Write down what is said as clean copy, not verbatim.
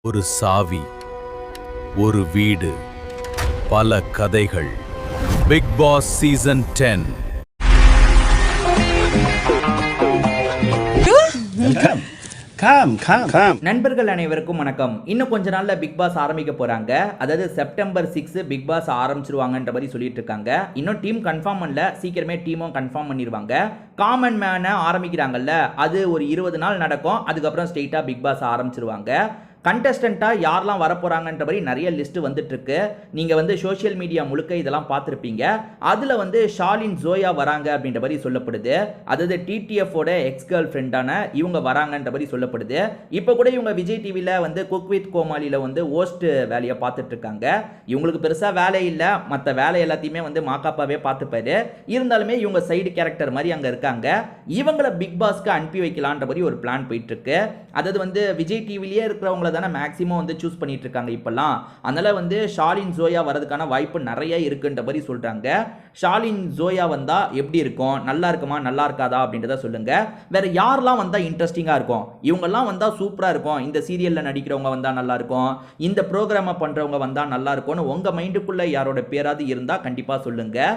ஒரு சாவி, ஒரு வீடு, பல கதைகள். Bigg Boss season 10. நண்பர்கள் அனைவருக்கும் வணக்கம். இன்னும் கொஞ்ச நாள்ல பிக் பாஸ் ஆரம்பிக்க போறாங்க. அதாவது செப்டம்பர் 6 பிக் பாஸ் ஆரம்பிச்சிருவாங்கன்ற மாதிரி சொல்லிட்டு இருக்காங்க. இன்னும் டீம் கன்ஃபார்ம் பண்ணல, சீக்கிரமே டீமும் கன்ஃபார்ம் பண்ணிடுவாங்க. காமன் மேனை ஆரம்பிக்கிறாங்கல்ல, அது ஒரு 20 நாள் நடக்கும். அதுக்கப்புறம் ஸ்ட்ரெயிட்டா பிக் பாஸ் ஆரம்பிச்சிருவாங்க. கண்டஸ்டண்ட்டாக யாரெல்லாம் வரப்போகிறாங்கன்ற மாதிரி நிறைய லிஸ்ட்டு வந்துட்டுருக்கு. நீங்கள் வந்து சோஷியல் மீடியா முழுக்க இதெல்லாம் பார்த்துருப்பீங்க. அதில் வந்து ஷாலின் ஜோயா வராங்க அப்படின்ற மாதிரி சொல்லப்படுது. அதாவது டிடிஎஃபோட எக்ஸ் கேர்ள் ஃப்ரெண்டான இவங்க வராங்கன்ற மாதிரி சொல்லப்படுது. இப்போ கூட இவங்க விஜய் டிவியில் வந்து குக் வித் கோமாளியில் வந்து ஹோஸ்ட் வேலையை பார்த்துட்ருக்காங்க. இவங்களுக்கு பெருசாக வேலை இல்லை, மற்ற வேலை எல்லாத்தையுமே வந்து மாக்காப்பாவே பார்த்துப்பாரு. இருந்தாலுமே இவங்க சைடு கேரக்டர் மாதிரி அங்கே இருக்காங்க. இவங்களை பிக் பாஸ்க்கு அனுப்பி வைக்கலான்ற மாதிரி ஒரு பிளான் போயிட்டுருக்கு. அதாவது வந்து விஜய் டிவிலேயே இருக்கிறவங்க தானே மேக்ஸிமம் வந்து சூஸ் பண்ணிட்டு இருக்காங்க இப்பெல்லாம். அதனால வந்து ஷாலின் ஜோயா வரதுக்கான வாய்ப்பு நிறைய இருக்குன்ற மாதிரி சொல்றாங்க. ஷாலின் ஜோயா வந்தா எப்படி இருக்கும், நல்லா இருக்குமா நல்லா இருக்காதா அப்படின்றத சொல்லுங்க. வேற யாரெல்லாம் வந்தா இன்ட்ரெஸ்டிங்கா இருக்கும், இவங்கெல்லாம் வந்தா சூப்பரா இருக்கும், இந்த சீரியல்ல நடிக்கிறவங்க வந்தா நல்லா இருக்கும், இந்த ப்ரோக்ராமை பண்றவங்க வந்தா நல்லா இருக்கும்னு உங்க மைண்டுக்குள்ள யாரோட பேராது இருந்தா கண்டிப்பா சொல்லுங்க.